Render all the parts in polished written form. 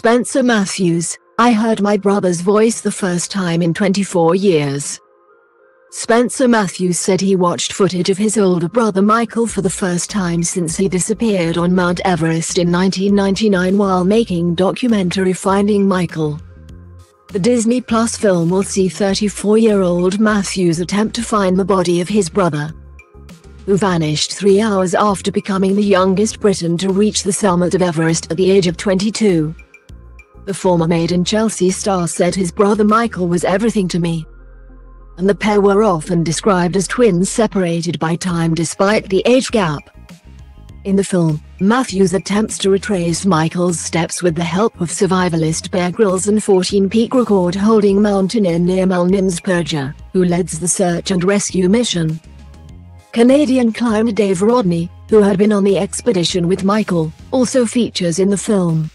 Spencer Matthews, I heard my brother's voice the first time in 24 years. Spencer Matthews said he watched footage of his older brother Michael for the first time since he disappeared on Mount Everest in 1999 while making documentary Finding Michael. The Disney Plus film will see 34-year-old Matthews attempt to find the body of his brother, who vanished 3 hours after becoming the youngest Briton to reach the summit of Everest at the age of 22. The former Made in Chelsea star said his brother Michael was everything to me, and the pair were often described as twins separated by time despite the age gap. In the film, Matthews attempts to retrace Michael's steps with the help of survivalist Bear Grylls and 14-peak record-holding mountaineer near Malmesbury, who leads the search and rescue mission. Canadian climber Dave Rodney, who had been on the expedition with Michael, also features in the film.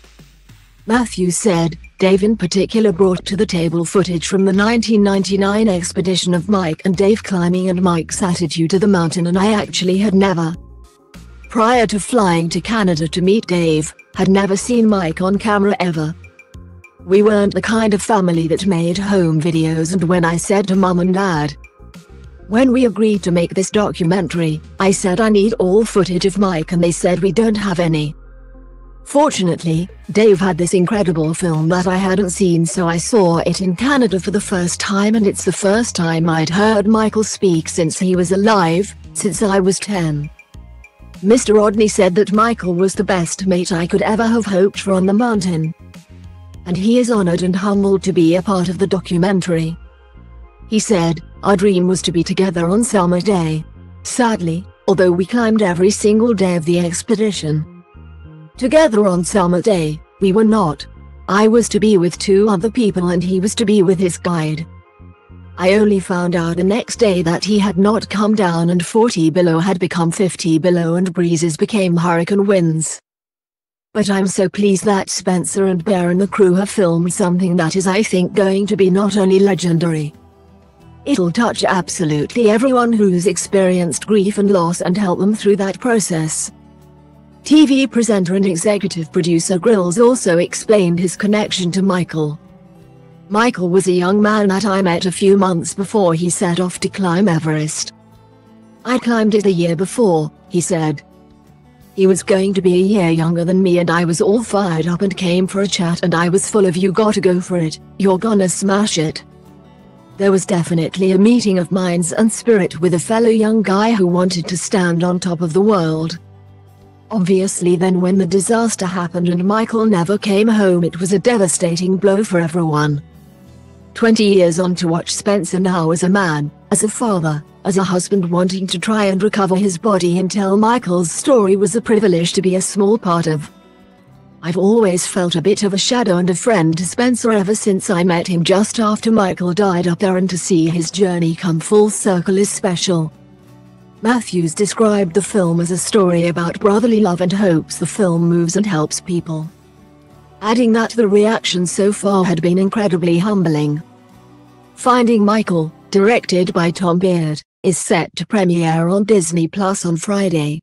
Matthews said, Dave in particular brought to the table footage from the 1999 expedition of Mike and Dave climbing and Mike's attitude to the mountain, and I actually had never, prior to flying to Canada to meet Dave, had never seen Mike on camera ever. We weren't the kind of family that made home videos, and when I said to Mum and Dad, when we agreed to make this documentary, I said I need all footage of Mike and they said we don't have any. Fortunately, Dave had this incredible film that I hadn't seen, so I saw it in Canada for the first time, and it's the first time I'd heard Michael speak since he was alive, since I was 10. Mr. Rodney said that Michael was the best mate I could ever have hoped for on the mountain, and he is honored and humbled to be a part of the documentary. He said, our dream was to be together on summer day. Sadly, although we climbed every single day of the expedition together on summer day, we were not. I was to be with 2 other people and he was to be with his guide. I only found out the next day that he had not come down and 40 below had become 50 below and breezes became hurricane winds. But I'm so pleased that Spencer and Bear and the crew have filmed something that is, I think, going to be not only legendary, it'll touch absolutely everyone who's experienced grief and loss and help them through that process. TV presenter and executive producer Grylls also explained his connection to Michael. Michael was a young man that I met a few months before he set off to climb Everest. I climbed it a year before, he said. He was going to be a year younger than me and I was all fired up and came for a chat and I was full of you gotta go for it, you're gonna smash it. There was definitely a meeting of minds and spirit with a fellow young guy who wanted to stand on top of the world. Obviously then when the disaster happened and Michael never came home, it was a devastating blow for everyone. 20 years on, to watch Spencer now as a man, as a father, as a husband wanting to try and recover his body and tell Michael's story was a privilege to be a small part of. I've always felt a bit of a shadow and a friend to Spencer ever since I met him just after Michael died up there, and to see his journey come full circle is special. Matthews described the film as a story about brotherly love and hopes the film moves and helps people, adding that the reaction so far had been incredibly humbling. Finding Michael, directed by Tom Beard, is set to premiere on Disney Plus on Friday.